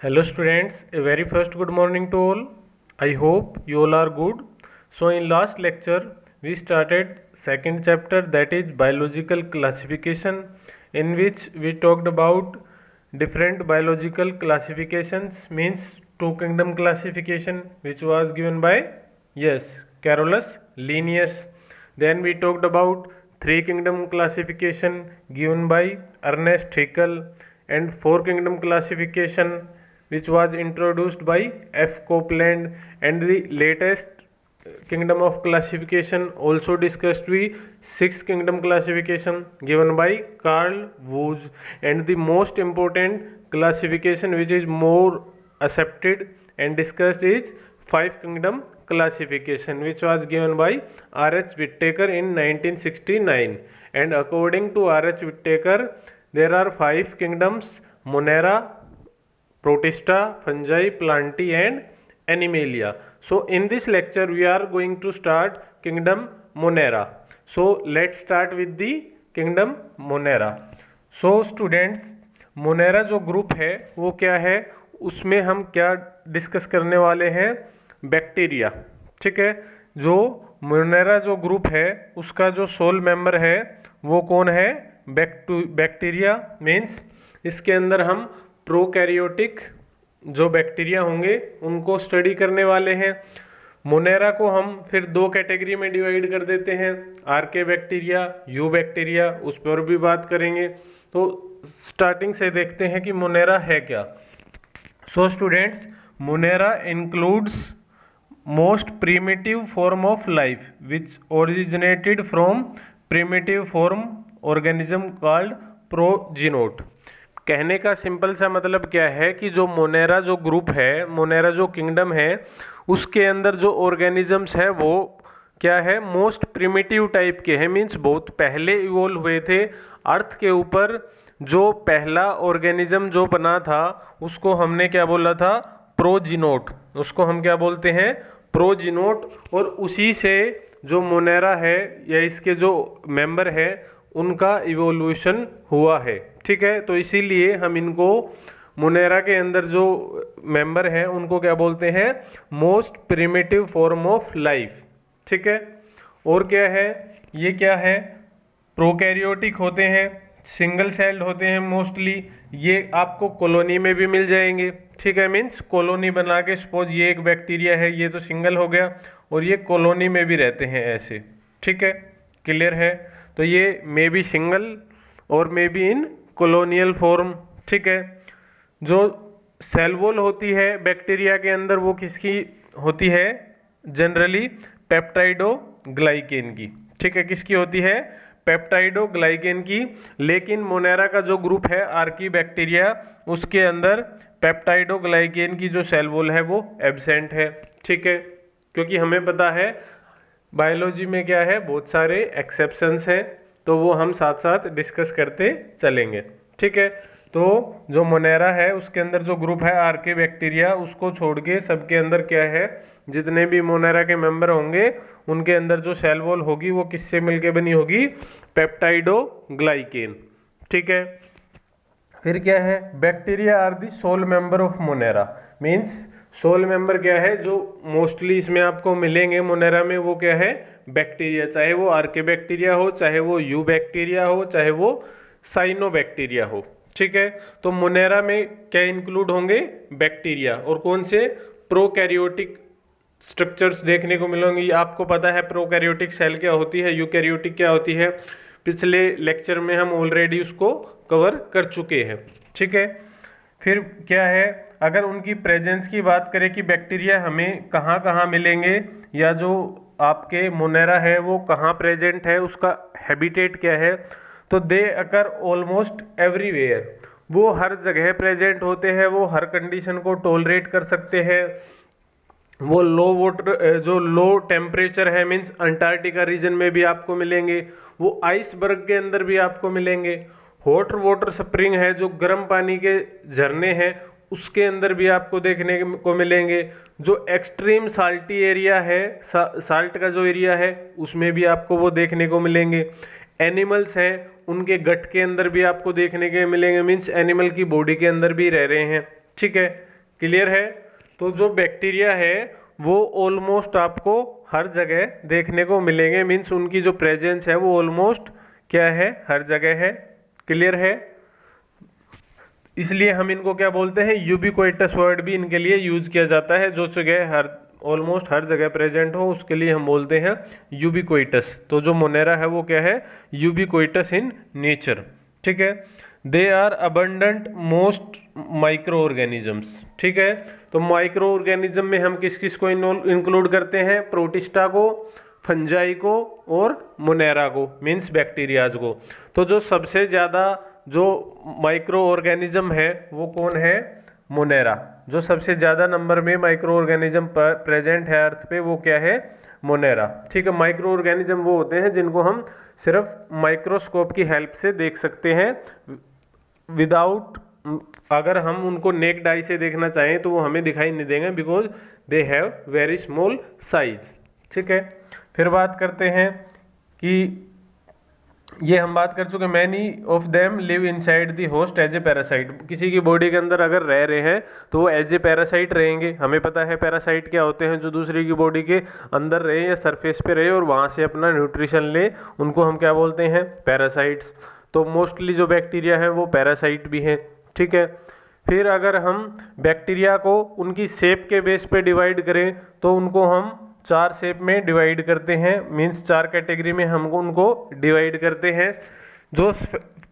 Hello students, a very first good morning to all. I hope you all are good. So in last lecture we started second chapter, that is biological classification, in which we talked about different biological classifications, means two kingdom classification, which was given by, yes, Carolus Linnaeus. Then we talked about three kingdom classification given by Ernest Haeckel, and four kingdom classification which was introduced by F. Copeland, and the latest kingdom of classification also discussed, the sixth kingdom classification given by Carl Woese, and the most important classification which is more accepted and discussed is five kingdom classification, which was given by R.H. Whittaker in 1969. And according to R.H. Whittaker, there are five kingdoms: Monera, Protista, Fungi, Plantae and Animalia. So in this lecture we are going to start kingdom Monera. So let's start with the kingdom Monera. So students, Monera जो group है वो क्या है, उसमें हम क्या discuss करने वाले हैं? बैक्टीरिया। ठीक है, जो मोनेरा जो ग्रुप है उसका जो सोल मेंबर है वो कौन है? बैक्टीरिया। मीन्स इसके अंदर हम प्रोकैरियोटिक जो बैक्टीरिया होंगे उनको स्टडी करने वाले हैं। मोनेरा को हम फिर दो कैटेगरी में डिवाइड कर देते हैं, आर्के बैक्टीरिया, यू बैक्टीरिया, उस पर भी बात करेंगे। तो स्टार्टिंग से देखते हैं कि मोनेरा है क्या। So students, Monera includes most primitive form of life which originated from primitive form organism called प्रोजिनोट। कहने का सिंपल सा मतलब क्या है कि जो मोनेरा जो ग्रुप है, मोनेरा जो किंगडम है, उसके अंदर जो ऑर्गेनिजम्स है वो क्या है? मोस्ट प्रिमिटिव टाइप के हैं। मीन्स बहुत पहले इवोल्व हुए थे अर्थ के ऊपर। जो पहला ऑर्गेनिज्म जो बना था उसको हमने क्या बोला था? प्रोजिनोट। उसको हम क्या बोलते हैं? प्रोजिनोट। और उसी से जो मोनेरा है या इसके जो मेंबर है उनका इवोल्यूशन हुआ है। ठीक है, तो इसीलिए हम इनको मोनेरा के अंदर जो मेंबर हैं उनको क्या बोलते हैं? Most primitive form of life. ठीक है, और क्या है? ये क्या है? प्रोकैरियोटिक होते हैं, सिंगल सेल्ड होते हैं मोस्टली। ये आपको कॉलोनी में भी मिल जाएंगे। ठीक है, मीन्स कॉलोनी बना के, सपोज ये एक बैक्टीरिया है, ये तो सिंगल हो गया, और ये कॉलोनी में भी रहते हैं ऐसे। ठीक है, क्लियर है? तो ये मे बी सिंगल और may be in colonial form. ठीक है, जो सेल वॉल होती है बैक्टीरिया के अंदर वो किसकी होती है? जनरली पेप्टाइडोग्लाइकेन की। ठीक है, किसकी होती है? पेप्टाइडोग्लाइकेन की। लेकिन मोनेरा का जो ग्रुप है आर्की बैक्टीरिया, उसके अंदर पेप्टाइडोग्लाइकेन की जो सेल वॉल है वो एब्सेंट है। ठीक है, क्योंकि हमें पता है बायोलॉजी में क्या है, बहुत सारे एक्सेप्शंस हैं, तो वो हम साथ साथ डिस्कस करते चलेंगे। ठीक है, तो जो मोनेरा है उसके अंदर जो ग्रुप है आर्के बैक्टीरिया, उसको छोड़ के सबके अंदर क्या है? जितने भी मोनेरा के मेंबर होंगे उनके अंदर जो सेल वॉल होगी वो किससे मिलके बनी होगी? पेप्टाइडोग्लाइकेन। ठीक है, फिर क्या है? Bacteria are the sole member of monera. Means sole member क्या है जो मोस्टली इसमें आपको मिलेंगे मोनेरा में, वो क्या है? बैक्टीरिया। चाहे वो आर्के बैक्टीरिया हो, चाहे वो यू बैक्टीरिया हो, चाहे वो साइनोबैक्टीरिया हो। ठीक है, तो मोनेरा में क्या इंक्लूड होंगे? बैक्टीरिया। और कौन से? प्रोकैरियोटिक स्ट्रक्चर्स देखने को मिलेंगे। आपको पता है प्रोकैरियोटिक सेल क्या होती है, यूकैरियोटिक क्या होती है, पिछले लेक्चर में हम ऑलरेडी उसको कवर कर चुके हैं। ठीक है, फिर क्या है? अगर उनकी प्रेजेंस की बात करें कि बैक्टीरिया हमें कहाँ कहाँ मिलेंगे, या जो आपके मोनेरा है वो कहाँ प्रेजेंट है, उसका हैबिटेट क्या है, तो दे अकर ऑलमोस्ट एवरीवेयर। वो हर जगह प्रेजेंट होते हैं, वो हर कंडीशन को टॉलरेट कर सकते हैं। वो लो वाटर जो लो टेम्परेचर है, मीन्स अंटार्कटिका रीजन में भी आपको मिलेंगे। वो आइसबर्ग के अंदर भी आपको मिलेंगे। हॉट वाटर स्प्रिंग है, जो गर्म पानी के झरने हैं, उसके अंदर भी आपको देखने को मिलेंगे। जो एक्सट्रीम साल्टी एरिया है, साल्ट का जो एरिया है, उसमें भी आपको वो देखने को मिलेंगे। एनिमल्स हैं, उनके गट के अंदर भी आपको देखने के मिलेंगे, मीन्स एनिमल की बॉडी के अंदर भी रह रहे हैं। ठीक है, क्लियर है। तो जो बैक्टीरिया है वो ऑलमोस्ट आपको हर जगह देखने को मिलेंगे, मीन्स उनकी जो प्रेजेंस है वो ऑलमोस्ट क्या है, हर जगह है। क्लियर है। इसलिए हम इनको क्या बोलते हैं, यूबिक्विटस वर्ड भी इनके लिए यूज किया जाता है। जो जगह हर ऑलमोस्ट हर जगह प्रेजेंट हो उसके लिए हम बोलते हैं यूबिक्विटस। तो जो मोनेरा है वो क्या है, यूबिक्विटस इन नेचर। ठीक है। They are abundant most microorganisms. ठीक है। तो माइक्रो ऑर्गेनिज्म में हम किस किस को इंक्लूड करते हैं, प्रोटिस्टा को, फंजाई को और मोनेरा को, मीन्स बैक्टीरियाज को। तो जो सबसे ज्यादा जो माइक्रो ऑर्गेनिज्म है वो कौन है, मोनेरा। जो सबसे ज्यादा नंबर में माइक्रो ऑर्गेनिज्म प्रेजेंट है अर्थ पे वो क्या है, मोनेरा। ठीक है। माइक्रो ऑर्गेनिज्म वो होते हैं जिनको हम सिर्फ माइक्रोस्कोप की हेल्प से देख सकते हैं, विदाउट, अगर हम उनको नेक्ड आई से देखना चाहें तो वो हमें दिखाई नहीं देंगे, because they have very small size. ठीक है। फिर बात करते हैं कि ये हम बात कर चुके, many of them live inside the host as a parasite. किसी की बॉडी के अंदर अगर रह रहे हैं तो वो एज ए पैरासाइट रहेंगे। हमें पता है पैरासाइट क्या होते हैं, जो दूसरे की बॉडी के अंदर रहे या सरफेस पे रहे और वहां से अपना न्यूट्रिशन ले, उनको हम क्या बोलते हैं, पैरासाइट्स। तो मोस्टली जो बैक्टीरिया है वो पैरासाइट भी हैं। ठीक है। फिर अगर हम बैक्टीरिया को उनकी शेप के बेस पे डिवाइड करें तो उनको हम 4 शेप में डिवाइड करते हैं, मीन्स 4 कैटेगरी में हम उनको डिवाइड करते हैं। जो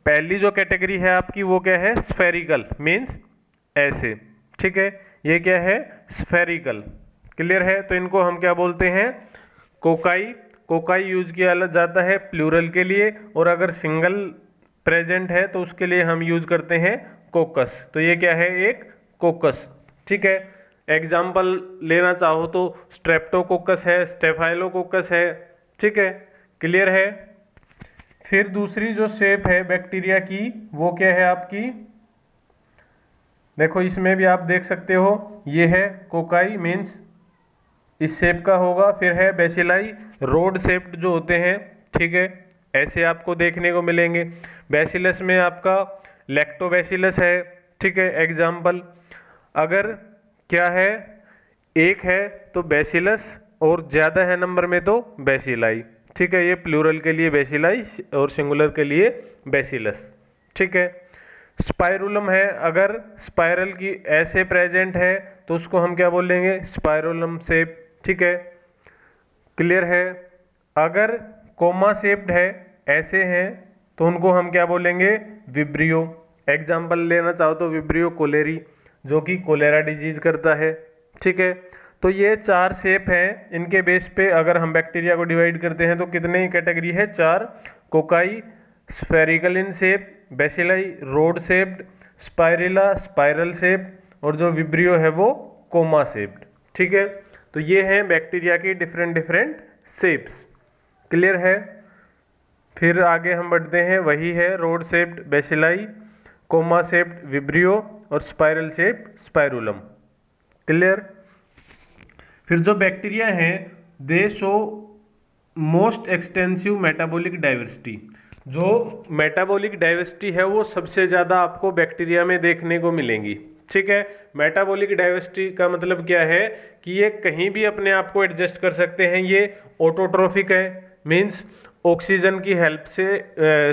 पहली जो कैटेगरी है आपकी वो क्या है, स्फेरिकल, मीन्स ऐसे। ठीक है। ये क्या है, स्फेरिकल। क्लियर है। तो इनको हम क्या बोलते हैं, कोकाई। कोकाई यूज किया जाता है प्लूरल के लिए, और अगर सिंगल प्रेजेंट है तो उसके लिए हम यूज करते हैं कोकस। तो ये क्या है, एक कोकस। ठीक है। एग्जाम्पल लेना चाहो तो स्ट्रेप्टोकोकस है, स्टेफाइलोकोकस है। ठीक है। क्लियर है। फिर दूसरी जो शेप है बैक्टीरिया की वो क्या है आपकी, देखो इसमें भी आप देख सकते हो, ये है कोकाई, मीन्स इस शेप का होगा। फिर है बेसिलाई, रोड शेप्ड जो होते हैं। ठीक है। ऐसे आपको देखने को मिलेंगे। बैसिलस में आपका लैक्टोबैसिलस है। ठीक है। एग्जाम्पल अगर क्या है, एक है तो बैसिलस और ज्यादा है नंबर में तो बैसिलाई। ठीक है। ये प्लूरल के लिए बैसिलाई और सिंगुलर के लिए बैसिलस। ठीक है। स्पाइरुलम है, अगर स्पाइरल की ऐसे प्रेजेंट है तो उसको हम क्या बोलेंगे, स्पाइरुलम शेप। ठीक है। क्लियर है। अगर कोमा शेप्ड है, ऐसे हैं, तो उनको हम क्या बोलेंगे, विब्रियो। एग्जाम्पल लेना चाहो तो विब्रियो कोलेरी, जो कि कोलेरा डिजीज करता है। ठीक है। तो ये 4 शेप हैं, इनके बेस पे अगर हम बैक्टीरिया को डिवाइड करते हैं तो कितने कैटेगरी है, 4। Cocci spherical in shape, bacilli road shaped, spirilla spiral shape, और जो विब्रियो है वो कोमा शेप्ड। ठीक है। तो ये हैं बैक्टीरिया की डिफरेंट डिफरेंट शेप्स। क्लियर है। फिर आगे हम बढ़ते हैं, वही है road shaped bacilli, comma shaped vibrio और स्पाइरल शेप्ड स्पाइरुलम। क्लियर। फिर जो बैक्टीरिया हैं दे show most extensive metabolic diversity. जो मेटाबॉलिक डाइवर्सिटी है वो सबसे ज्यादा आपको बैक्टीरिया में देखने को मिलेंगी। ठीक है। मेटाबॉलिक डाइवर्सिटी का मतलब क्या है कि ये कहीं भी अपने आप को एडजस्ट कर सकते हैं। ये ऑटोट्रोफिक है, मींस ऑक्सीजन की हेल्प से,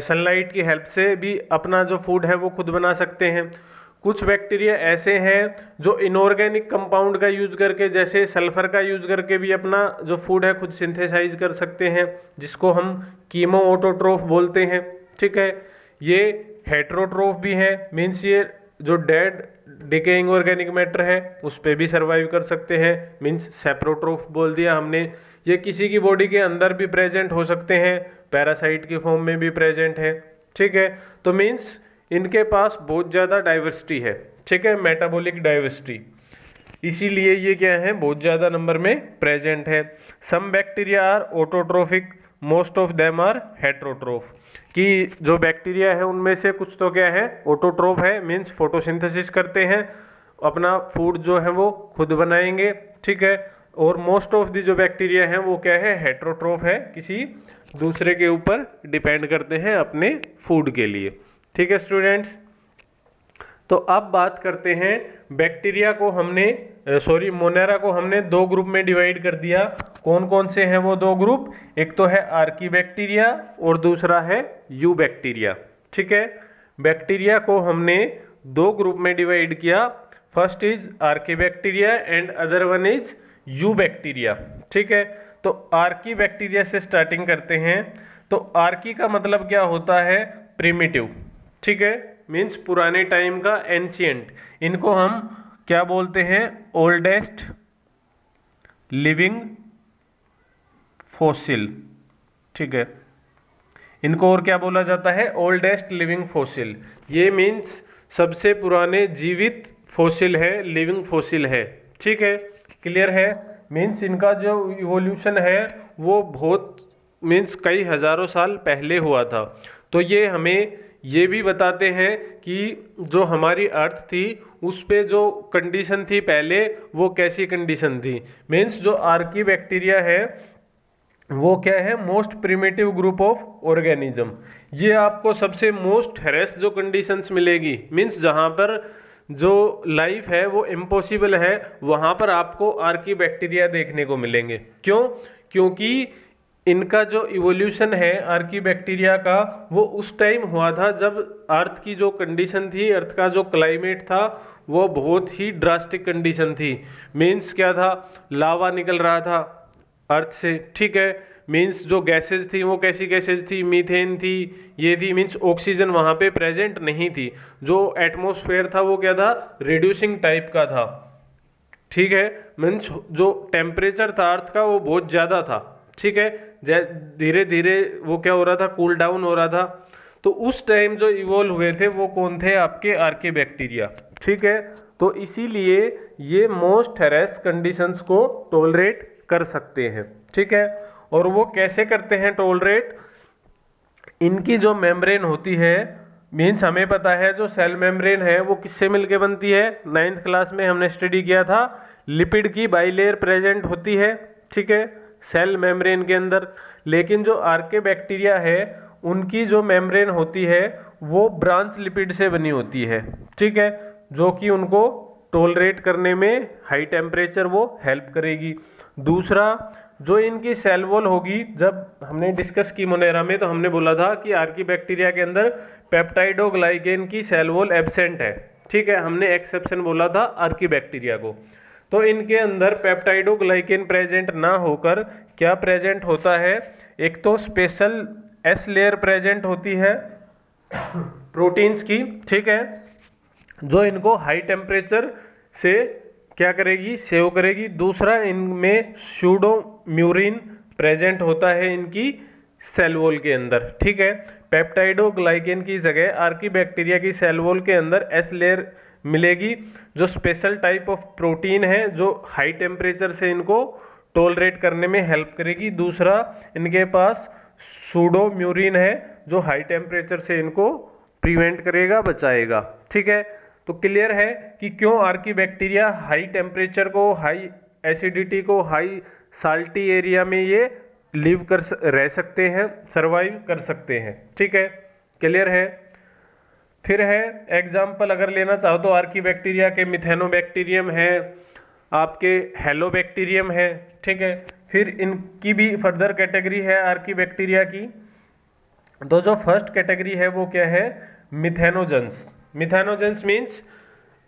सनलाइट की हेल्प से भी अपना जो फूड है वो खुद बना सकते हैं। कुछ बैक्टीरिया ऐसे हैं जो इनऑर्गेनिक कंपाउंड का यूज करके, जैसे सल्फर का यूज करके भी अपना जो फूड है खुद सिंथेसाइज कर सकते हैं, जिसको हम कीमो ऑटोट्रोफ बोलते हैं। ठीक है। ये हेट्रोट्रोफ भी है, मीन्स ये जो डेड डिकेइंग ऑर्गेनिक मैटर है उस पर भी सर्वाइव कर सकते हैं, मीन्स सेप्रोट्रोफ बोल दिया हमने। ये किसी की बॉडी के अंदर भी प्रेजेंट हो सकते हैं, पैरासाइट के फॉर्म में भी प्रेजेंट है। ठीक है। तो मीन्स इनके पास बहुत ज़्यादा डाइवर्सिटी है। ठीक है। मेटाबॉलिक डाइवर्सिटी, इसीलिए ये क्या है, बहुत ज़्यादा नंबर में प्रेजेंट है। Some bacteria are autotrophic, most of them are heterotroph. कि जो बैक्टीरिया है उनमें से कुछ तो क्या है, ऑटोट्रोफ है, मीन्स फोटोसिंथेसिस करते हैं, अपना फूड जो है वो खुद बनाएंगे। ठीक है। और मोस्ट ऑफ दी जो बैक्टीरिया है वो क्या है, हेट्रोट्रोफ है, किसी दूसरे के ऊपर डिपेंड करते हैं अपने फूड के लिए। ठीक है स्टूडेंट्स। तो अब बात करते हैं बैक्टीरिया को हमने मोनेरा को हमने दो ग्रुप में डिवाइड कर दिया। कौन कौन से हैं वो दो ग्रुप? एक तो है आर्की बैक्टीरिया और दूसरा है यू बैक्टीरिया। ठीक है, बैक्टीरिया को हमने दो ग्रुप में डिवाइड किया। First is Archie bacteria and other one is you bacteria. ठीक है, तो आर्की बैक्टीरिया से स्टार्टिंग करते हैं। तो आर्की का मतलब क्या होता है? प्रिमिटिव। ठीक है, मीन्स पुराने टाइम का, एंशियंट। इनको हम क्या बोलते हैं? Oldest living fossil. ठीक है, इनको और क्या बोला जाता है? Oldest living fossil. ये मीन्स सबसे पुराने जीवित फॉसिल है, लिविंग फॉसिल है। ठीक है, क्लियर है? मीन्स इनका जो इवोल्यूशन है वो बहुत मीन्स कई हजारों साल पहले हुआ था। तो ये हमें ये भी बताते हैं कि जो हमारी अर्थ थी उस पे जो कंडीशन थी पहले, वो कैसी कंडीशन थी। मीन्स जो आर्की बैक्टीरिया है वो क्या है? Most primitive group of organism. ये आपको सबसे मोस्ट हेरेस जो कंडीशंस मिलेगी, मीन्स जहां पर जो लाइफ है वो इम्पॉसिबल है, वहां पर आपको आर्की बैक्टीरिया देखने को मिलेंगे। क्यों? क्योंकि इनका जो इवोल्यूशन है आर्की बैक्टीरिया का, वो उस टाइम हुआ था जब अर्थ की जो कंडीशन थी, अर्थ का जो क्लाइमेट था वो बहुत ही ड्रास्टिक कंडीशन थी। मीन्स क्या था? लावा निकल रहा था अर्थ से। ठीक है, मीन्स जो गैसेज थी वो कैसी गैसेज थी? मीथेन थी, ये थी। मीन्स ऑक्सीजन वहां पे प्रेजेंट नहीं थी। जो एटमॉस्फेयर था वो क्या था? रिड्यूसिंग टाइप का था। ठीक है, मीन्स जो टेम्परेचर था अर्थ का वो बहुत ज्यादा था। ठीक है, धीरे धीरे वो क्या हो रहा था? कूल डाउन हो रहा था। तो उस टाइम जो इवॉल्व हुए थे वो कौन थे? आपके आर्की बैक्टीरिया। ठीक है, तो इसीलिए ये मोस्ट हेरेस कंडीशंस को टॉलरेट कर सकते हैं। ठीक है, और वो कैसे करते हैं टॉलरेट? इनकी जो मेम्ब्रेन होती है, मीन्स हमें पता है जो सेल मेम्ब्रेन है वो किससे मिलके बनती है? 9th क्लास में हमने स्टडी किया था, लिपिड की बाइलेयर प्रेजेंट होती है। ठीक है, सेल मेम्ब्रेन के अंदर। लेकिन जो आर्के बैक्टीरिया है उनकी जो मेम्ब्रेन होती है वो ब्रांच लिपिड से बनी होती है। ठीक है, जो कि उनको टॉलरेट करने में हाई टेम्परेचर वो हेल्प करेगी। दूसरा, जो इनकी सेल वॉल होगी, जब हमने डिस्कस की मोनेरा में तो हमने बोला था कि आर्की बैक्टीरिया के अंदर पेप्टाइडोग्लाइकेन की सेल वॉल एब्सेंट है। ठीक है, हमने एक्सेप्शन बोला था आर्की बैक्टीरिया को। तो इनके अंदर पेप्टाइडोग्लाइकेन प्रेजेंट ना होकर क्या प्रेजेंट होता है? एक तो स्पेशल एस लेयर प्रेजेंट होती है प्रोटीन्स की। ठीक है, जो इनको हाई टेम्परेचर से क्या करेगी? सेव करेगी। दूसरा, इनमें सूडोम्यूरिन प्रेजेंट होता है इनकी सेल वॉल के अंदर। ठीक है, पेप्टाइडोग्लाइकेन की जगह आर्की बैक्टीरिया की सेल वॉल के अंदर एस लेयर मिलेगी, जो स्पेशल टाइप ऑफ प्रोटीन है जो हाई टेम्परेचर से इनको टॉलरेट करने में हेल्प करेगी। दूसरा, इनके पास सूडोम्यूरिन है जो हाई टेम्परेचर से इनको प्रिवेंट करेगा, बचाएगा। ठीक है, तो क्लियर है कि क्यों आर्की बैक्टीरिया हाई टेम्परेचर को, हाई एसिडिटी को, हाई साल्टी एरिया में ये लिव कर रह सकते हैं, सरवाइव कर सकते हैं। ठीक है, क्लियर है? फिर है एग्जाम्पल अगर लेना चाहो तो आर्की बैक्टीरिया के मिथेनोबैक्टीरियम है, आपके हेलोबैक्टीरियम है। ठीक है, फिर इनकी भी फर्दर कैटेगरी है आर्की बैक्टीरिया की। तो जो फर्स्ट कैटेगरी है वो क्या है? Methanogens. Methanogens means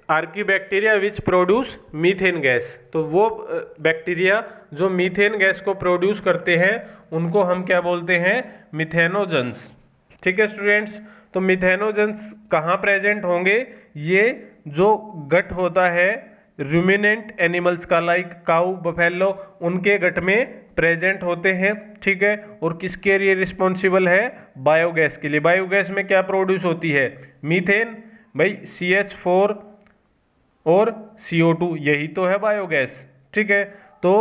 Archie bacteria which produce methane gas. तो वो बैक्टीरिया जो मीथेन गैस को प्रोड्यूस करते हैं उनको हम क्या बोलते हैं? मिथेनोजेंस। ठीक है स्टूडेंट्स, तो मिथेनोजेंस कहाँ प्रेजेंट होंगे? ये जो गट होता है रूमिनेंट एनिमल्स का, लाइक काऊ, बफेलो, उनके गट में प्रेजेंट होते हैं। ठीक है, और किसके लिए रिस्पॉन्सिबल है? बायोगैस के लिए। बायोगैस में क्या प्रोड्यूस होती है? मीथेन। भाई CH4 और CO2, यही तो है बायोगैस। ठीक है, तो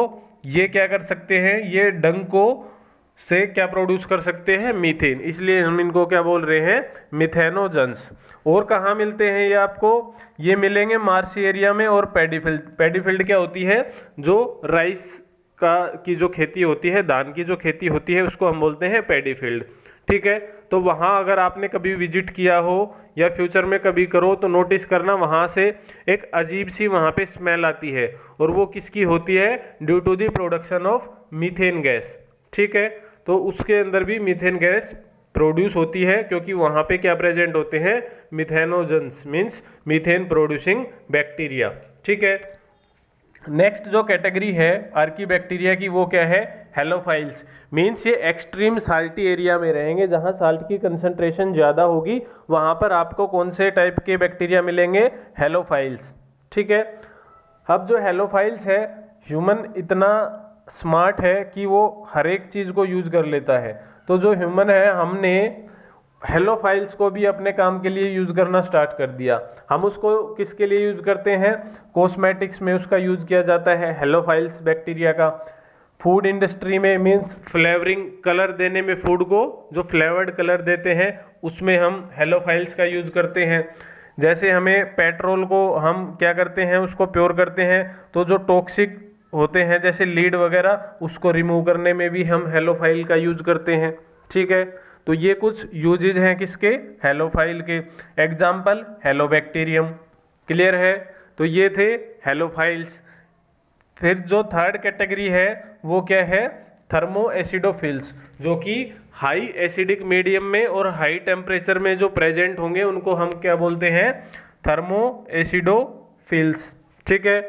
ये क्या कर सकते हैं? ये डंग को से क्या प्रोड्यूस कर सकते हैं? मीथेन। इसलिए हम इनको क्या बोल रहे हैं? मिथेनोजेंस। और कहाँ मिलते हैं ये आपको? ये मिलेंगे मार्शी एरिया में और पैडीफील्ड। पैडीफील्ड क्या होती है? जो राइस का की जो खेती होती है, धान की जो खेती होती है, उसको हम बोलते हैं पैडीफील्ड। ठीक है, तो वहाँ अगर आपने कभी विजिट किया हो या फ्यूचर में कभी करो तो नोटिस करना, वहाँ से एक अजीब सी वहाँ पे स्मेल आती है, और वो किसकी होती है? Due to the production of methane gas. ठीक है, तो उसके अंदर भी मीथेन गैस प्रोड्यूस होती है, क्योंकि वहाँ पे क्या प्रेजेंट होते हैं? Methanogens, means methane producing bacteria. ठीक है, नेक्स्ट जो कैटेगरी है आर्कीबैक्टीरिया की वो क्या है? हेलोफाइल्स। मीन्स ये एक्सट्रीम साल्टी एरिया में रहेंगे, जहाँ साल्ट की कंसंट्रेशन ज़्यादा होगी, वहाँ पर आपको कौन से टाइप के बैक्टीरिया मिलेंगे? हेलोफाइल्स। ठीक है, अब जो हेलोफाइल्स है, ह्यूमन इतना स्मार्ट है कि वो हर एक चीज़ को यूज कर लेता है। तो जो ह्यूमन है, हमने हेलोफाइल्स को भी अपने काम के लिए यूज करना स्टार्ट कर दिया। हम उसको किसके लिए यूज करते हैं? कॉस्मेटिक्स में उसका यूज किया जाता है हेलोफाइल्स बैक्टीरिया का। फूड इंडस्ट्री में, मीन्स फ्लेवरिंग, कलर देने में, फूड को जो फ्लेवर्ड कलर देते हैं उसमें हम हेलोफाइल्स का यूज करते हैं। जैसे हमें पेट्रोल को हम क्या करते हैं? उसको प्योर करते हैं, तो जो टॉक्सिक होते हैं जैसे लीड वगैरह, उसको रिमूव करने में भी हम हेलोफाइल का यूज करते हैं। ठीक है, तो ये कुछ यूजेज हैं किसके? हेलोफाइल के। एग्जाम्पल हेलोबैक्टीरियम। क्लियर है? तो ये थे हेलोफाइल्स। फिर जो थर्ड कैटेगरी है वो क्या है? थर्मो एसिडोफिल्स, जो कि हाई एसिडिक मीडियम में और हाई टेम्परेचर में जो प्रेजेंट होंगे उनको हम क्या बोलते हैं? Thermo acidophils. ठीक है,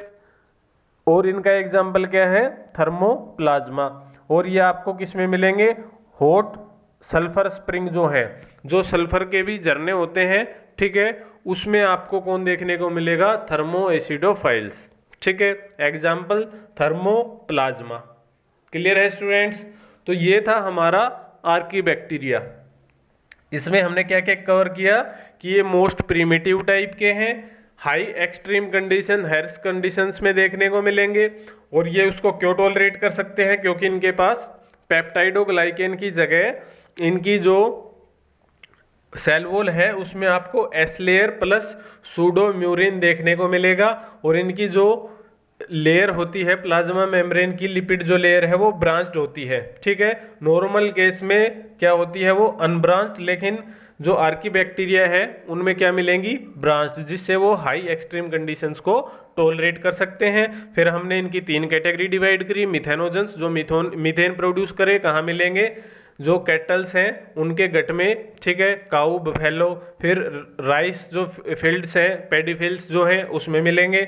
और इनका एग्जाम्पल क्या है? थर्मोप्लाज्मा। और ये आपको किस में मिलेंगे? हॉट सल्फर स्प्रिंग जो है, जो सल्फर के भी झरने होते हैं, ठीक है, उसमें आपको कौन देखने को मिलेगा? Thermo acidophiles. ठीक है, एग्जाम्पल थर्मोप्लाज्मा। क्लियर है स्टूडेंट्स? तो ये था हमारा आर्कीबैक्टीरिया। इसमें हमने क्या क्या कवर किया कि ये मोस्ट प्रिमिटिव टाइप के हैं, high extreme condition, harsh conditions में देखने को मिलेंगे, और ये उसको क्यों टॉलरेट कर सकते हैं? क्योंकि इनके पास पेप्टाइडोग्लाइकेन की जगह इनकी जो सेल वॉल है उसमें आपको एस लेयर प्लस सूडोम्यूरिन देखने को मिलेगा, और इनकी जो लेयर होती है प्लाज्मा मेम्ब्रेन की, लिपिड जो लेयर है वो ब्रांच्ड होती है। ठीक है, नॉर्मल केस में क्या होती है? वो अनब्रांच्ड, लेकिन जो आर्कीबैक्टीरिया है उनमें क्या मिलेंगी? ब्रांच्ड, जिससे वो हाई एक्सट्रीम कंडीशंस को टॉलरेट कर सकते हैं। फिर हमने इनकी तीन कैटेगरी डिवाइड करी। मिथेनोजेंस, जो मीथेन प्रोड्यूस करे, कहाँ मिलेंगे? जो कैटल्स हैं उनके गट में। ठीक है, काऊ, बफेलो। फिर राइस जो फील्ड्स हैं, पैडी फील्ड्स जो हैं, उसमें मिलेंगे।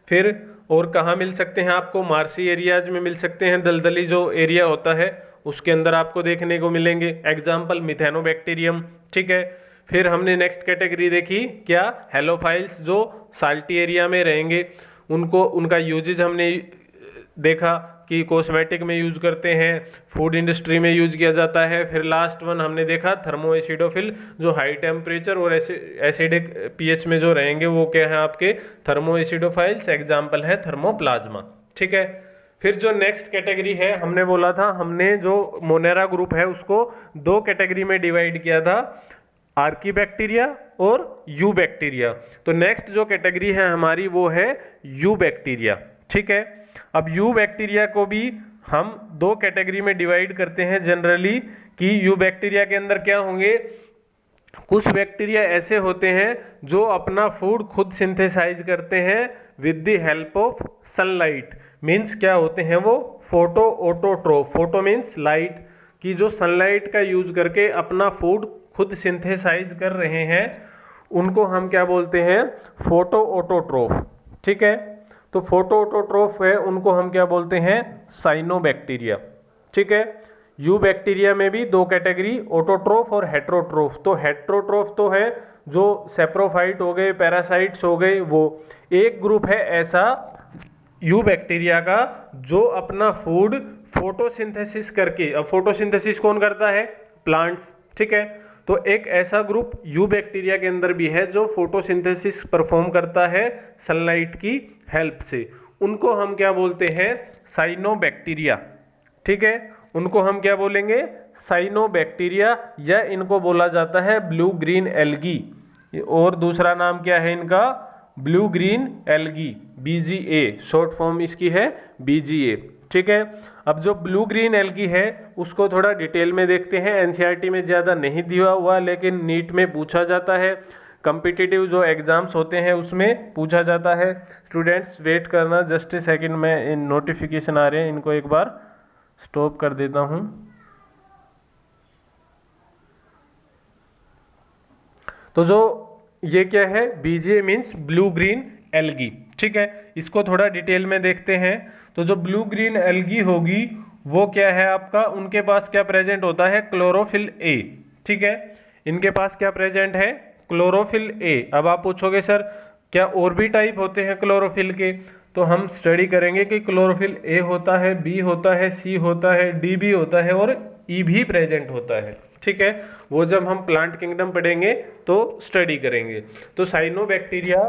फिर और कहाँ मिल सकते हैं आपको? मार्सी एरियाज में मिल सकते हैं, दलदली जो एरिया होता है उसके अंदर आपको देखने को मिलेंगे। Example Methanobacterium. ठीक है, फिर हमने नेक्स्ट कैटेगरी देखी क्या? हेलोफाइल्स, जो साल्टी एरिया में रहेंगे। उनको, उनका यूजेज हमने देखा कि कॉस्मेटिक में यूज करते हैं, फूड इंडस्ट्री में यूज किया जाता है। फिर लास्ट वन हमने देखा थर्मो एसिडोफिल, जो हाई टेम्परेचर और एसिडिक पीएच में जो रहेंगे वो क्या है आपके? Thermo acidophiles. एग्जाम्पल है थर्मोप्लाज्मा। ठीक है, फिर जो नेक्स्ट कैटेगरी है, हमने बोला था, हमने जो मोनेरा ग्रुप है उसको दो कैटेगरी में डिवाइड किया था, आर्कीबैक्टीरिया और यू बैक्टीरिया। तो नेक्स्ट जो कैटेगरी है हमारी वो है यू बैक्टीरिया। ठीक है, अब यू बैक्टीरिया को भी हम दो कैटेगरी में डिवाइड करते हैं जनरली, कि यू बैक्टीरिया के अंदर क्या होंगे? कुछ बैक्टीरिया ऐसे होते हैं जो अपना फूड खुद सिंथेसाइज करते हैं with the help of sunlight. Means क्या होते हैं वो? Photo autotroph. Photo means light, की जो सनलाइट का यूज करके अपना फूड खुद सिंथेसाइज कर रहे हैं, उनको हम क्या बोलते हैं? Photo autotroph. ठीक है, तो फोटो ऑटोट्रोफ है उनको हम क्या बोलते हैं? साइनोबैक्टीरिया। ठीक है, यू बैक्टीरिया में भी दो कैटेगरी, ऑटोट्रोफ और हेट्रोट्रोफ। तो हेट्रोट्रोफ तो है जो सेप्रोफाइट हो गए, पैरासाइट्स हो गए, वो एक ग्रुप है ऐसा यू बैक्टीरिया का जो अपना फूड फोटोसिंथेसिस करके, अब फोटोसिंथेसिस कौन करता है? प्लांट्स। ठीक है, तो एक ऐसा ग्रुप यू बैक्टीरिया के अंदर भी है जो फोटोसिंथेसिस परफॉर्म करता है सनलाइट की हेल्प से। उनको हम क्या बोलते हैं? साइनोबैक्टीरिया। ठीक है, उनको हम क्या बोलेंगे? साइनोबैक्टीरिया, या इनको बोला जाता है ब्लू ग्रीन एल्गी, और दूसरा नाम क्या है इनका? Blue green algae, BGA, short form इसकी है BGA। ठीक है, अब जो ब्लू ग्रीन एल्गी है उसको थोड़ा डिटेल में देखते हैं। एनसीईआरटी में ज़्यादा नहीं दिया हुआ लेकिन नीट में पूछा जाता है, कम्पिटिटिव जो एग्जाम्स होते हैं उसमें पूछा जाता है। स्टूडेंट्स वेट करना जस्ट ए सेकेंड, में इन नोटिफिकेशन आ रहे हैं, इनको एक बार स्टॉप कर देता हूँ। तो जो ये क्या है, बीजे मीन्स ब्लू ग्रीन एल्गी, ठीक है। इसको थोड़ा डिटेल में देखते हैं। तो जो ब्लू ग्रीन एल्गी होगी वो क्या है आपका, उनके पास क्या प्रेजेंट होता है, क्लोरोफिल ए, ठीक है। इनके पास क्या प्रेजेंट है, क्लोरोफिल ए। अब आप पूछोगे सर क्या और भी टाइप होते हैं क्लोरोफिल के, तो हम स्टडी करेंगे कि क्लोरोफिल ए होता है, बी होता है, सी होता है, डी भी होता है और ई भी प्रेजेंट होता है, ठीक है। वो जब हम प्लांट किंगडम पढ़ेंगे तो स्टडी करेंगे। तो साइनोबैक्टीरिया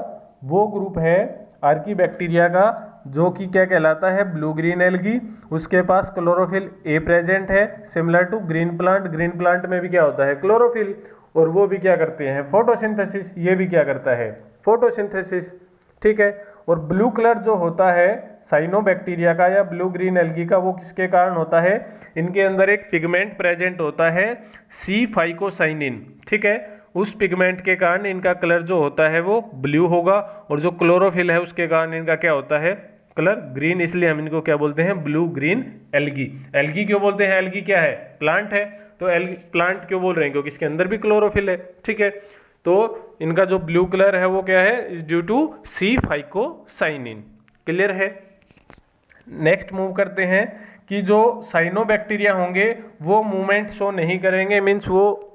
वो ग्रुप है आर्की बैक्टीरिया का जो कि क्या कहलाता है, ब्लू ग्रीन एल्गी। उसके पास क्लोरोफिल ए प्रेजेंट है, similar to green plant. Green plant में भी क्या होता है, क्लोरोफिल, और वो भी क्या करते हैं, फोटोसिंथेसिस। ये भी क्या करता है, फोटोसिंथेसिस, ठीक है। और ब्लू कलर जो होता है साइनोबैक्टीरिया का या ब्लू ग्रीन एल्गी का, वो किसके कारण होता है, इनके अंदर एक पिगमेंट प्रेजेंट होता है सी फाइकोसाइनिन, ठीक है। उस पिगमेंट के कारण इनका कलर जो होता है वो ब्लू होगा, और जो क्लोरोफिल है उसके कारण इनका क्या होता है, कलर ग्रीन। इसलिए हम इनको क्या बोलते हैं, ब्लू ग्रीन एल्गी। एल्गी क्यों बोलते हैं, एल्गी क्या है, प्लांट है, तो एल्गी प्लांट क्यों बोल रहे हैं, क्योंकि इसके अंदर भी क्लोरोफिल है, ठीक है। तो इनका जो ब्लू कलर है वो क्या है, due to C phycocyanin. Clear है। नेक्स्ट मूव करते हैं कि जो साइनोबैक्टीरिया होंगे वो मूवमेंट शो नहीं करेंगे, मीन्स वो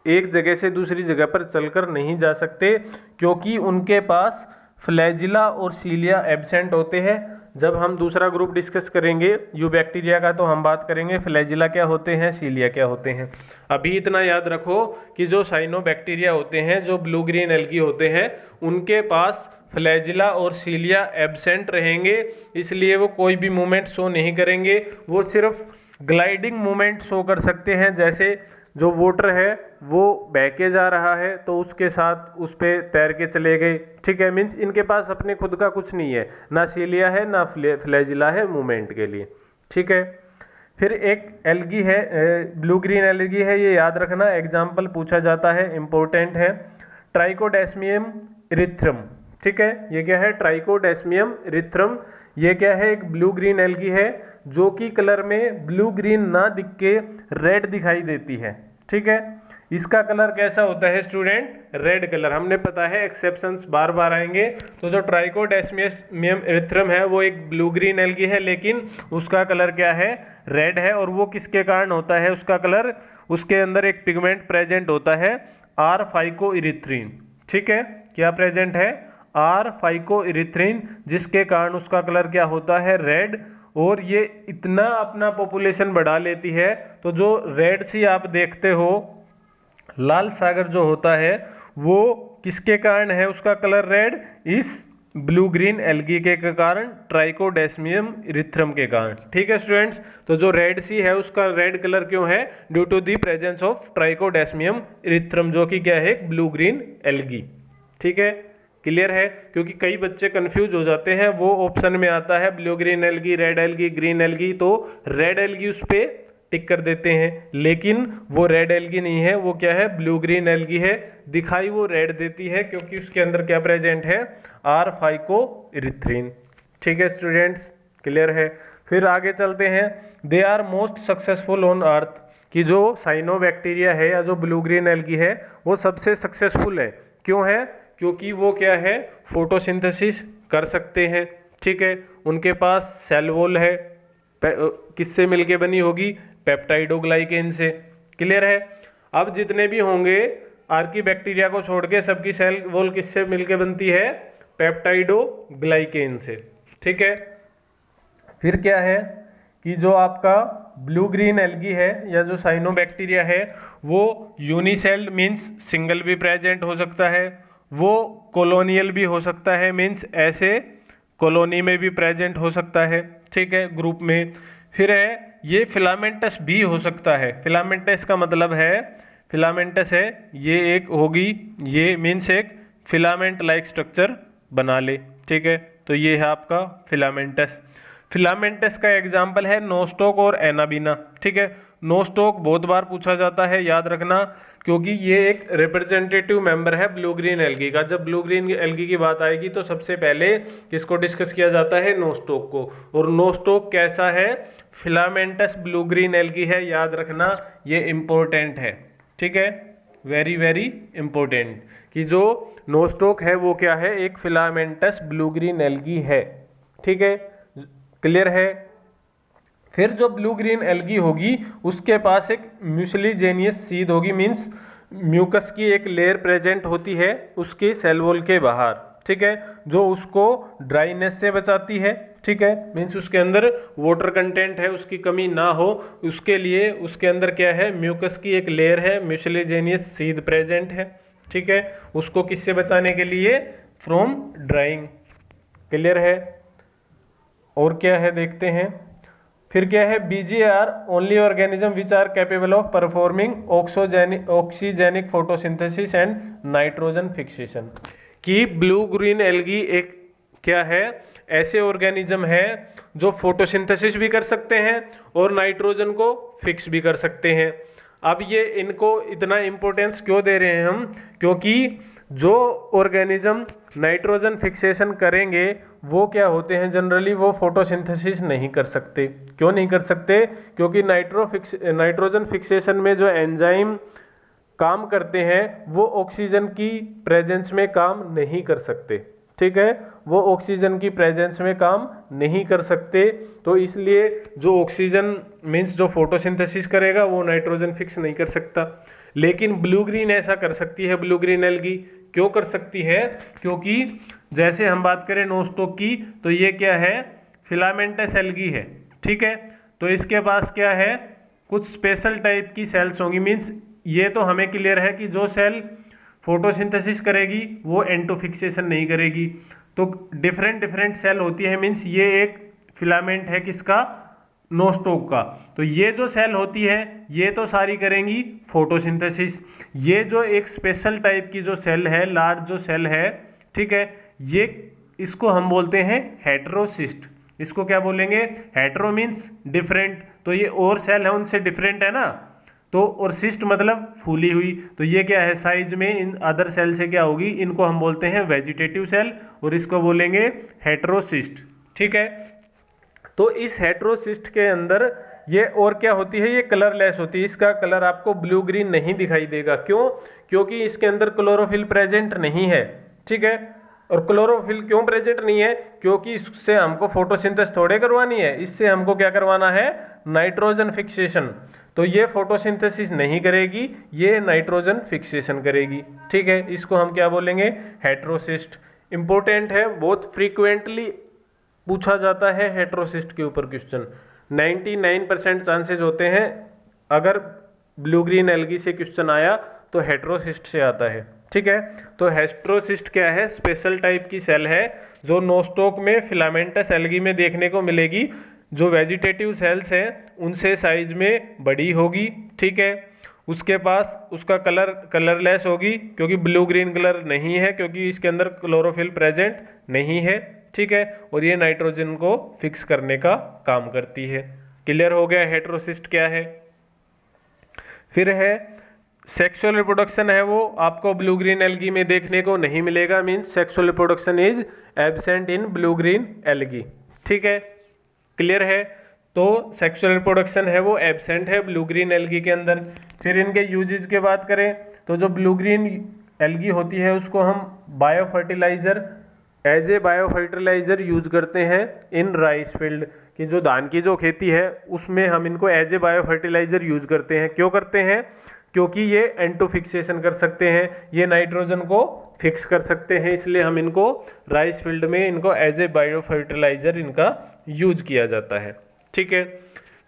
एक जगह से दूसरी जगह पर चलकर नहीं जा सकते, क्योंकि उनके पास फ्लैजिला और सीलिया एब्सेंट होते हैं। जब हम दूसरा ग्रुप डिस्कस करेंगे यूबैक्टीरिया का तो हम बात करेंगे फ्लैजिला क्या होते हैं, सीलिया क्या होते हैं। अभी इतना याद रखो कि जो साइनोबैक्टीरिया होते हैं, जो ब्लू ग्रीन एल्गी होते हैं, उनके पास फ्लैजिला और सीलिया एब्सेंट रहेंगे, इसलिए वो कोई भी मूवमेंट शो नहीं करेंगे। वो सिर्फ ग्लाइडिंग मूवमेंट शो कर सकते हैं, जैसे जो वाटर है वो बह के जा रहा है तो उसके साथ उस पे तैर के चले गए, ठीक है। मीन्स इनके पास अपने खुद का कुछ नहीं है, ना सीलिया है ना फ्लैजिला है मूवमेंट के लिए, ठीक है। फिर एक एल्गी है, ब्लू ग्रीन एल्गी है, ये याद रखना, एग्जाम्पल पूछा जाता है, इंपॉर्टेंट है, ट्राइकोडेस्मियम इरिथ्रम, ठीक है। ये क्या है, ट्राइकोडेस्मियम इरिथ्रम। ये क्या है, एक ब्लू ग्रीन एल्गी है जो कि कलर में ब्लू ग्रीन ना दिख के रेड दिखाई देती है, ठीक है। इसका कलर कैसा होता है स्टूडेंट, रेड कलर। हमने पता है एक्सेप्शंस बार बार आएंगे। तो जो ट्राइकोडेस्मियम इरिथ्रम है वो एक ब्लू ग्रीन एल्गी है, लेकिन उसका कलर क्या है, रेड है। और वो किसके कारण होता है उसका कलर, उसके अंदर एक पिगमेंट प्रेजेंट होता है आर फाइकोइरिथ्रिन, ठीक है। क्या प्रेजेंट है, आर फाइकोइरिथ्रिन, जिसके कारण उसका कलर क्या होता है, रेड। और ये इतना अपना पॉपुलेशन बढ़ा लेती है, तो जो रेड सी आप देखते हो, लाल सागर जो होता है, वो किसके कारण है उसका कलर रेड, इस ब्लू ग्रीन एल्गी के कारण, ट्राइकोडेस्मियम इरिथ्रम के कारण, ठीक है स्टूडेंट्स। तो जो रेड सी है उसका रेड कलर क्यों है, due to the presence of Trichodesmium erythraeum, जो कि क्या है, ब्लू ग्रीन एल्गी, ठीक है। क्लियर है, क्योंकि कई बच्चे कंफ्यूज हो जाते हैं, वो ऑप्शन में आता है blue green algae, red algae, green algae, तो रेड एल्गी उस पे टिक कर देते हैं, लेकिन वो रेड एल्गी नहीं है, वो क्या है, ब्लू ग्रीन एल्गी है। दिखाई वो रेड देती है क्योंकि उसके अंदर क्या प्रेजेंट है, आर फाइकोइरिथ्रिन, ठीक है स्टूडेंट्स। क्लियर है। फिर आगे चलते हैं, they are most successful on earth, कि जो साइनोबैक्टीरिया है या जो ब्लू ग्रीन एल्गी है वो सबसे सक्सेसफुल है। क्यों है, क्योंकि वो क्या है, फोटोसिंथेसिस कर सकते हैं, ठीक है। उनके पास सेल वॉल है, किससे मिलके बनी होगी, पेप्टाइडोग्लाइकेन से। क्लियर है। अब जितने भी होंगे आर्की बैक्टीरिया को छोड़ के, सबकी सेल वॉल किससे मिलके बनती है, पेप्टाइडोग्लाइकेन से, ठीक है। फिर क्या है कि जो आपका ब्लू ग्रीन एल्गी है या जो साइनोबैक्टीरिया है वो यूनिसेल मीन्स सिंगल भी प्रेजेंट हो सकता है, वो कॉलोनियल भी हो सकता है, मीन्स ऐसे कॉलोनी में भी प्रेजेंट हो सकता है, ठीक है, ग्रुप में। फिर है ये फिलामेंटस भी हो सकता है। फिलामेंटस का मतलब है, फिलामेंटस है ये एक होगी, ये मीन्स एक फिलामेंट लाइक स्ट्रक्चर बना ले, ठीक है। तो ये है आपका फिलामेंटस। फिलामेंटस का एग्जाम्पल है नोस्टोक और एनाबीना। ठीक है, नोस्टोक बहुत बार पूछा जाता है, याद रखना, क्योंकि ये एक रिप्रेजेंटेटिव मेंबर है ब्लू ग्रीन एल्गी का। जब ब्लू ग्रीन एल्गी की बात आएगी तो सबसे पहले किसको डिस्कस किया जाता है? नोस्टोक को। और नोस्टोक कैसा है? फिलामेंटस ब्लू ग्रीन एल्गी है, याद रखना, ये इंपॉर्टेंट है। ठीक है, वेरी वेरी इंपॉर्टेंट, कि जो नोस्टोक है वो क्या है? एक फिलामेंटस ब्लू ग्रीन एल्गी है। ठीक है, क्लियर है? फिर जो ब्लू ग्रीन एल्गी होगी उसके पास एक म्यूसिलीजेनियस सीड होगी, मींस म्यूकस की एक लेयर प्रेजेंट होती है उसके सेल वॉल के बाहर। ठीक है, जो उसको ड्राइनेस से बचाती है। ठीक है, मींस उसके अंदर वाटर कंटेंट है, उसकी कमी ना हो उसके लिए उसके अंदर क्या है? म्यूकस की एक लेयर है, म्यूसिलीजेनियस सीड प्रेजेंट है। ठीक है, उसको किससे बचाने के लिए? From drawing. क्लियर है? और क्या है देखते हैं। फिर क्या है? BGA are only organism which are capable of performing oxygenic photosynthesis and nitrogen fixation. कि ब्लू ग्रीन एल्गी एक क्या है? ऐसे ऑर्गेनिज्म है जो फोटोसिंथेसिस भी कर सकते हैं और नाइट्रोजन को फिक्स भी कर सकते हैं। अब ये इनको इतना इंपॉर्टेंस क्यों दे रहे हैं हम? क्योंकि जो ऑर्गेनिज्म नाइट्रोजन फिक्सेशन करेंगे वो क्या होते हैं? जनरली वो फोटोसिंथेसिस नहीं कर सकते। क्यों नहीं कर सकते? क्योंकि नाइट्रोजन फिक्सेशन में जो एंजाइम काम करते हैं वो ऑक्सीजन की प्रेजेंस में काम नहीं कर सकते। ठीक है, वो ऑक्सीजन की प्रेजेंस में काम नहीं कर सकते, तो इसलिए जो ऑक्सीजन मींस जो फोटोसिंथेसिस करेगा वो नाइट्रोजन फिक्स नहीं कर सकता। लेकिन ब्लू ग्रीन ऐसा कर सकती है, ब्लू ग्रीन एल्गी। क्यों कर सकती है? क्योंकि जैसे हम बात करें नोस्टोक की, तो ये क्या है? फिलामेंटस एल्गी है। ठीक है, तो इसके पास क्या है? कुछ स्पेशल टाइप की सेल्स होंगी, मींस ये तो हमें क्लियर है कि जो सेल फोटोसिंथेसिस करेगी वो एंटोफिक्सेशन नहीं करेगी। तो डिफरेंट डिफरेंट सेल होती है, मींस ये एक फिलामेंट है किसका? नोस्टोक का। तो ये जो सेल होती है ये तो सारी करेंगी फोटोसिंथेसिस। ये जो एक स्पेशल टाइप की जो सेल है, लार्ज जो सेल है, ठीक है, ये इसको हम बोलते हैं हेटेरोसिस्ट। इसको क्या बोलेंगे? हेटेरो मीन्स डिफरेंट, तो ये और सेल है उनसे डिफरेंट है ना, तो और सिस्ट मतलब फूली हुई, तो ये क्या है? साइज में इन अदर सेल से क्या होगी? इनको हम बोलते हैं वेजिटेटिव सेल और इसको बोलेंगे हेटेरोसिस्ट। ठीक है, तो इस हेटेरोसिस्ट के अंदर ये और क्या होती है? ये कलरलेस होती है, इसका कलर आपको ब्लू ग्रीन नहीं दिखाई देगा। क्यों? क्योंकि इसके अंदर क्लोरोफिल प्रेजेंट नहीं है। ठीक है, और क्लोरोफिल क्यों प्रेजेंट नहीं है? क्योंकि इससे हमको फोटोसिंथेसिस थोड़े करवानी है, इससे हमको क्या करवाना है? Nitrogen fixation. तो ये फोटोसिंथेसिस नहीं करेगी, ये नाइट्रोजन फिक्सेशन करेगी। ठीक है, इसको हम क्या बोलेंगे? हेटेरोसिस्ट। इंपॉर्टेंट है, बहुत फ्रीक्वेंटली पूछा जाता है हेटेरोसिस्ट के ऊपर क्वेश्चन। 99% चांसेस होते हैं अगर ब्लू ग्रीन एल्गी से क्वेश्चन आया तो हेटेरोसिस्ट से आता है। ठीक है, तो हेटेरोसिस्ट क्या है? स्पेशल टाइप की सेल है जो नोस्टोक में फिलामेंटस एल्गी में देखने को मिलेगी, जो वेजिटेटिव सेल्स हैं उनसे साइज में बड़ी होगी। ठीक है, उसके पास उसका कलर कलरलेस होगी क्योंकि ब्लू ग्रीन कलर नहीं है, क्योंकि इसके अंदर क्लोरोफिल प्रेजेंट नहीं है। ठीक है, और ये नाइट्रोजन को फिक्स करने का काम करती है। क्लियर हो गया हेटेरोसिस्ट क्या है? फिर है सेक्सुअल रिप्रोडक्शन, है वो आपको ब्लू ग्रीन एल्गी में देखने को नहीं मिलेगा, means sexual reproduction is absent in blue green algae. ठीक है, क्लियर है? तो सेक्सुअल रिप्रोडक्शन है वो एब्सेंट है ब्लू ग्रीन एल्गी के अंदर। फिर इनके यूजेस की बात करें तो जो ब्लू ग्रीन एल्गी होती है उसको हम bio fertiliser as a bio fertiliser use करते हैं इन राइस फील्ड, कि जो धान की जो खेती है उसमें हम इनको as a bio fertiliser use करते हैं। क्यों करते हैं? क्योंकि ये एंटोफिक्सेशन कर सकते हैं, ये नाइट्रोजन को फिक्स कर सकते हैं, इसलिए हम इनको राइस फील्ड में इनको एज ए बायो फर्टिलाइजर इनका यूज किया जाता है। ठीक है,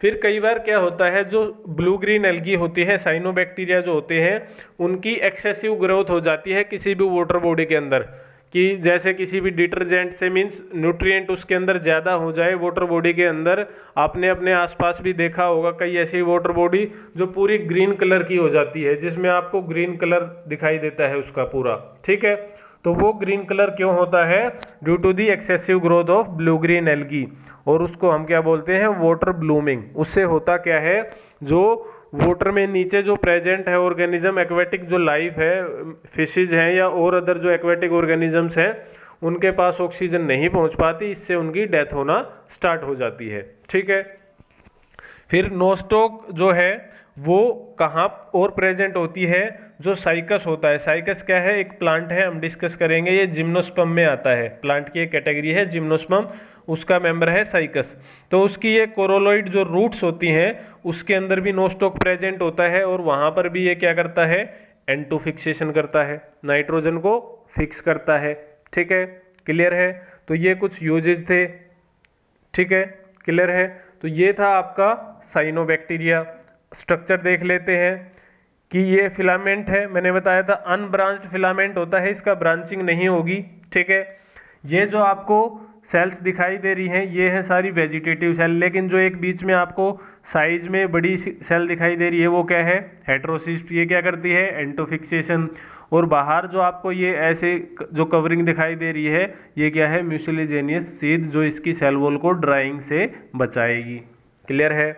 फिर कई बार क्या होता है, जो ब्लू ग्रीन एल्गी होती है, साइनोबैक्टीरिया जो होते हैं, उनकी एक्सेसिव ग्रोथ हो जाती है किसी भी वाटर बॉडी के अंदर, कि जैसे किसी भी डिटर्जेंट से मींस न्यूट्रिएंट उसके अंदर ज़्यादा हो जाए वाटर बॉडी के अंदर। आपने अपने आसपास भी देखा होगा कई ऐसी वाटर बॉडी जो पूरी ग्रीन कलर की हो जाती है, जिसमें आपको ग्रीन कलर दिखाई देता है उसका पूरा। ठीक है, तो वो ग्रीन कलर क्यों होता है? Due to the excessive growth of blue green algae, और उसको हम क्या बोलते हैं? Water blooming. उससे होता क्या है, जो वाटर में नीचे जो प्रेजेंट है ऑर्गेनिज्म, एक्वेटिक जो लाइफ है, फिशेज हैं या और अदर जो एक्वेटिक ऑर्गेनिजम्स हैं, उनके पास ऑक्सीजन नहीं पहुंच पाती, इससे उनकी डेथ होना स्टार्ट हो जाती है। ठीक है। फिर नोस्टॉक जो है वो कहाँ और प्रेजेंट होती है? जो साइकस होता है। साइकस क्या है? एक प्लांट है, हम डिस्कस करेंगे, ये जिम्नोस्पर्म में आता है, प्लांट की एक कैटेगरी है जिम्नोस्पर्म, उसका मेंबर है साइकस। तो उसकी ये कोरोलॉइड जो रूट्स होती हैं उसके अंदर भी नोस्टॉक प्रेजेंट होता है, और वहां पर भी ये क्या करता है? N2 फिक्सेशन करता है, नाइट्रोजन को फिक्स करता है। ठीक है, क्लियर है? तो ये कुछ यूजेज थे। ठीक है, क्लियर है? तो ये था आपका साइनोबैक्टीरिया। स्ट्रक्चर देख लेते हैं कि ये फिलामेंट है, मैंने बताया था अनब्रांच्ड फिलामेंट होता है, इसका ब्रांचिंग नहीं होगी। ठीक है, ये जो आपको सेल्स दिखाई दे रही हैं ये है सारी वेजिटेटिव सेल, लेकिन जो एक बीच में आपको साइज में बड़ी सेल दिखाई दे रही है वो क्या है? हेटेरोसिस्ट। ये क्या करती है? एंटोफिक्सेशन। और बाहर जो आपको ये ऐसे जो कवरिंग दिखाई दे रही है ये क्या है? म्यूसिलेजेनियस सीध, जो इसकी सेल वॉल को ड्राइंग से बचाएगी। क्लियर है?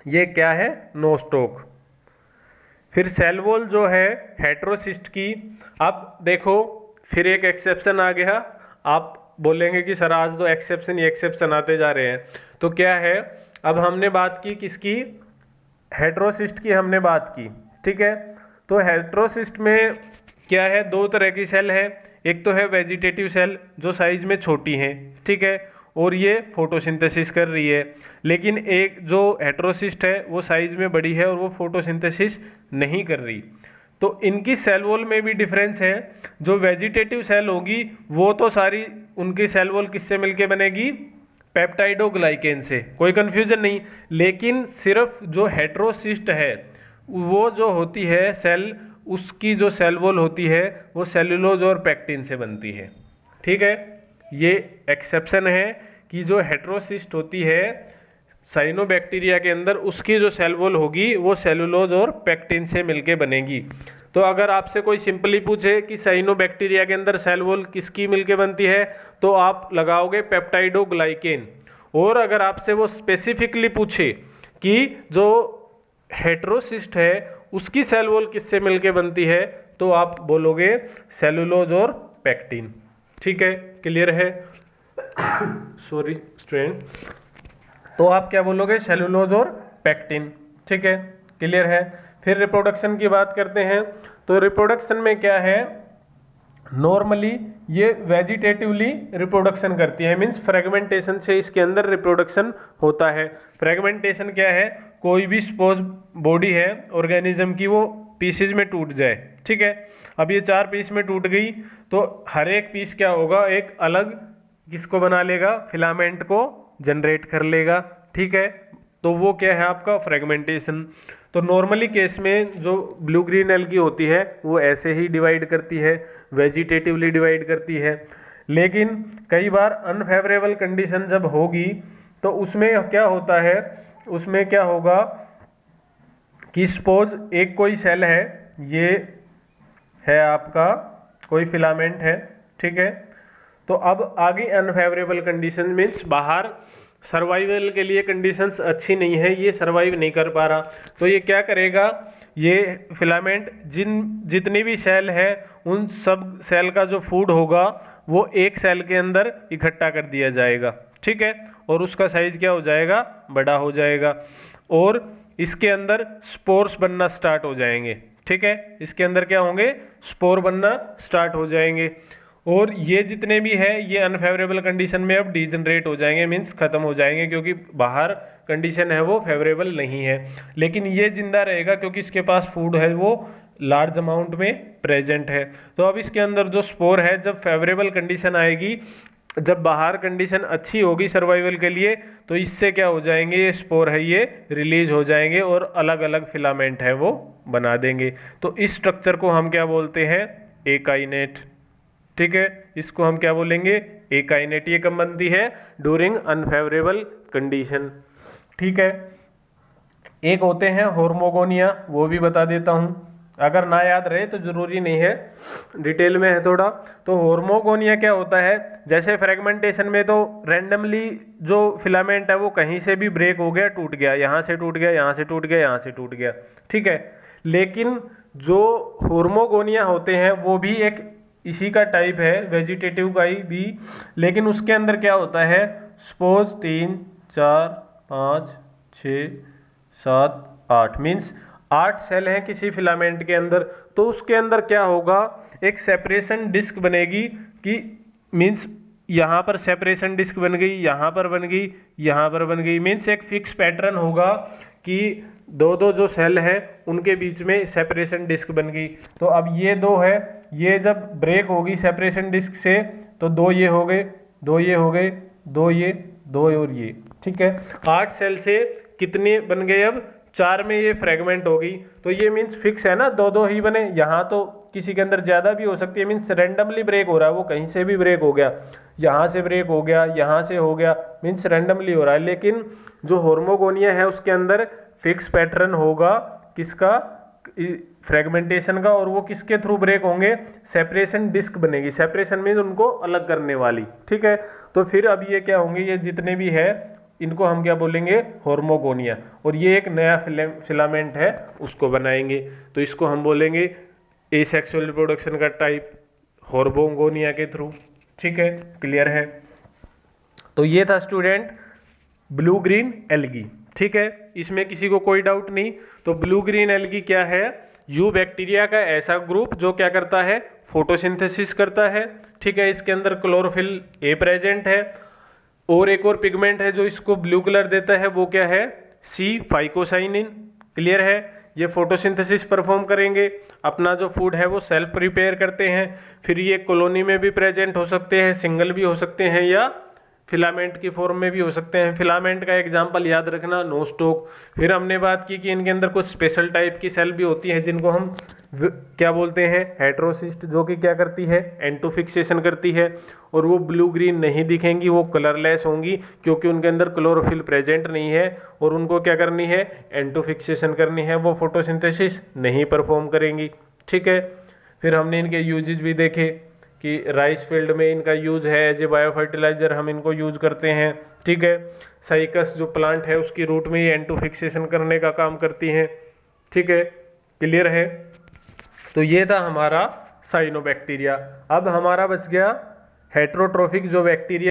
ये क्या है? नोस्टॉक। फिर सेल वॉल जो है हेटेरोसिस्ट की, अब देखो फिर एक एक्सेप्शन आ गया। आप बोलेंगे कि सर आज तो एक्सेप्शन ही एक्सेप्शन आते जा रहे हैं, तो क्या है? अब हमने बात की किसकी? हेटेरोसिस्ट की हमने बात की। ठीक है, तो हेटेरोसिस्ट में क्या है? दो तरह की सेल है, एक तो है वेजिटेटिव सेल जो साइज में छोटी है, ठीक है, और ये फोटोसिंथेसिस कर रही है। लेकिन एक जो हेटेरोसिस्ट है वो साइज में बड़ी है और वो फोटोसिंथेसिस नहीं कर रही। तो इनकी सेल वॉल में भी डिफरेंस है। जो वेजिटेटिव सेल होगी वो तो सारी उनकी सेल वॉल किससे मिलके बनेगी? पेप्टाइडोग्लाइकेन से, कोई कंफ्यूजन नहीं। लेकिन सिर्फ जो हेटेरोसिस्ट है वो जो होती है सेल, उसकी जो सेल वॉल होती है वो सेलुलोज और पेक्टिन से बनती है। ठीक है, ये एक्सेप्शन है कि जो हेटेरोसिस्ट होती है साइनोबैक्टीरिया के अंदर, उसकी जो सेल वॉल होगी वो सेलुलोज और पेक्टिन से मिलके बनेगी। तो अगर आपसे कोई सिंपली पूछे कि साइनोबैक्टीरिया के अंदर सेल वॉल किसकी मिलके बनती है, तो आप लगाओगे पेप्टाइडोग्लाइकेन। और अगर आपसे वो स्पेसिफिकली पूछे कि जो हेटेरोसिस्ट है उसकी सेल वॉल किससे मिलके बनती है, तो आप बोलोगे सेलुलोज और पेक्टिन। ठीक है, क्लियर है? सॉरी स्टूडेंट, तो आप क्या बोलोगे? सेलुलोज और पेक्टिन। ठीक है, क्लियर है? फिर रिप्रोडक्शन की बात करते हैं। तो रिप्रोडक्शन में क्या है? नॉर्मली ये वेजिटेटिवली रिप्रोडक्शन करती है, मीन्स फ्रेगमेंटेशन से इसके अंदर रिप्रोडक्शन होता है। फ्रेगमेंटेशन क्या है? कोई भी सपोज बॉडी है ऑर्गेनिज्म की, वो पीसेज में टूट जाए। ठीक है, अब ये 4 पीस में टूट गई तो हर एक पीस क्या होगा? एक अलग किसको बना लेगा? फिलामेंट को जनरेट कर लेगा। ठीक है, तो वो क्या है आपका? फ्रेगमेंटेशन। तो नॉर्मली केस में जो ब्लू ग्रीन एल्गी होती है वो ऐसे ही डिवाइड करती है, वेजिटेटिवली डिवाइड करती है। लेकिन कई बार अनफेवरेबल कंडीशन जब होगी तो उसमें क्या होता है? उसमें क्या होगा कि सपोज एक कोई सेल है, ये है आपका कोई फिलामेंट है, ठीक है, तो अब आगे अनफेवरेबल कंडीशन मीन्स बाहर सर्वाइवल के लिए कंडीशंस अच्छी नहीं है, ये सर्वाइव नहीं कर पा रहा, तो ये क्या करेगा? ये फिलामेंट जितनी भी सेल है उन सब सेल का जो फूड होगा वो एक सेल के अंदर इकट्ठा कर दिया जाएगा। ठीक है, और उसका साइज क्या हो जाएगा? बड़ा हो जाएगा, और इसके अंदर स्पोर्स बनना स्टार्ट हो जाएंगे। ठीक है, इसके अंदर क्या होंगे? स्पोर बनना स्टार्ट हो जाएंगे, और ये जितने भी है ये अनफेवरेबल कंडीशन में अब डीजनरेट हो जाएंगे, मीन्स खत्म हो जाएंगे, क्योंकि बाहर कंडीशन है वो फेवरेबल नहीं है। लेकिन ये जिंदा रहेगा क्योंकि इसके पास फूड है वो लार्ज अमाउंट में प्रेजेंट है। तो अब इसके अंदर जो स्पोर है, जब फेवरेबल कंडीशन आएगी, जब बाहर कंडीशन अच्छी होगी सर्वाइवल के लिए, तो इससे क्या हो जाएंगे? ये स्पोर है ये रिलीज हो जाएंगे और अलग अलग फिलामेंट है वो बना देंगे। तो इस स्ट्रक्चर को हम क्या बोलते हैं? एकाइनेट। ठीक है, इसको हम क्या बोलेंगे? एकाइनेट। ये कब बनती है? During unfavourable condition. ठीक है, एक होते हैं होर्मोगोनिया, वो भी बता देता हूं। अगर ना याद रहे तो जरूरी नहीं है, डिटेल में है थोड़ा। तो होर्मोगोनिया क्या होता है, जैसे फ्रेगमेंटेशन में तो रैंडमली जो फिलामेंट है वो कहीं से भी ब्रेक हो गया, टूट गया, यहाँ से टूट गया, यहाँ से टूट गया, यहाँ से टूट गया, ठीक है। लेकिन जो होर्मोगोनिया होते हैं वो भी एक इसी का टाइप है, वेजिटेटिव का ही भी, लेकिन उसके अंदर क्या होता है, सपोज 3 4 5 6 7 8 मीन्स 8 सेल हैं किसी फिलामेंट के अंदर। तो उसके अंदर क्या होगा, एक सेपरेशन डिस्क बनेगी कि मीन्स यहाँ पर सेपरेशन डिस्क बन गई, यहाँ पर बन गई, यहाँ पर बन गई, मीन्स एक फिक्स पैटर्न होगा कि दो दो जो सेल है उनके बीच में सेपरेशन डिस्क बन गई। तो अब ये दो है, ये जब ब्रेक होगी सेपरेशन डिस्क से तो दो ये हो गए, दो ये हो गए, दो ये, दो और ये, ठीक है। 8 सेल से कितने बन गए, अब 4 में ये फ्रेगमेंट होगी। तो ये मीन्स फिक्स है ना, दो दो ही बने, यहाँ तो किसी के अंदर ज्यादा भी हो सकती है, मीन्स रैंडमली ब्रेक हो रहा है, वो कहीं से भी ब्रेक हो गया, यहाँ से ब्रेक हो गया, यहाँ से हो गया, मीन्स रैंडमली हो रहा है। लेकिन जो होर्मोगोनिया है उसके अंदर फिक्स पैटर्न होगा, किसका, फ्रेगमेंटेशन का, और वो किसके थ्रू ब्रेक होंगे, सेपरेशन डिस्क बनेगी, सेपरेशन मीन्स उनको अलग करने वाली, ठीक है। तो फिर अब ये क्या होंगे, ये जितने भी है इनको हम क्या बोलेंगे, होर्मोगोनिया, और ये एक नया फिलामेंट है उसको बनाएंगे, तो इसको हम बोलेंगे एसेक्सुअल रिप्रोडक्शन का टाइप होर्मोगोनिया के थ्रू, ठीक है, क्लियर है। तो ये था स्टूडेंट ब्लू ग्रीन एल्गी, ठीक है, इसमें किसी को कोई डाउट नहीं। तो ब्लू ग्रीन एल्गी क्या है, यू बैक्टीरिया का ऐसा ग्रुप जो क्या करता है, फोटोसिंथेसिस करता है, ठीक है। इसके अंदर क्लोरोफिल ए प्रेजेंट है, और एक और पिगमेंट है जो इसको ब्लू कलर देता है, वो क्या है, सी फाइकोसाइनिन, क्लियर है। ये फोटोसिंथेसिस परफॉर्म करेंगे, अपना जो फूड है वो सेल्फ प्रिपेयर करते हैं। फिर ये कॉलोनी में भी प्रेजेंट हो सकते हैं, सिंगल भी हो सकते हैं, या फिलामेंट की फॉर्म में भी हो सकते हैं। फिलामेंट का एग्जांपल याद रखना, नोस्टोक। फिर हमने बात की कि इनके अंदर कुछ स्पेशल टाइप की सेल भी होती है जिनको हम क्या बोलते हैं, हेटेरोसिस्ट, जो कि क्या करती है, एंटोफिक्सेशन करती है, और वो ब्लू ग्रीन नहीं दिखेंगी, वो कलरलेस होंगी क्योंकि उनके अंदर क्लोरोफिल प्रेजेंट नहीं है, और उनको क्या करनी है, एंटोफिक्सेशन करनी है, वो फोटोसिंथेसिस नहीं परफॉर्म करेंगी, ठीक है। फिर हमने इनके यूजेज भी देखे कि राइस फील्ड में इनका यूज है, एज ए बायो फर्टिलाइजर हम इनको यूज करते हैं, ठीक है। साइकस जो प्लांट है उसकी रूट में ये एंटोफिक्सेशन करने का काम करती हैं, ठीक है, क्लियर है। तो ये था हमारा साइनोबैक्टीरिया। अब हमारा बच गया हेट्रोट्रोफिक जो बैक्टीरिया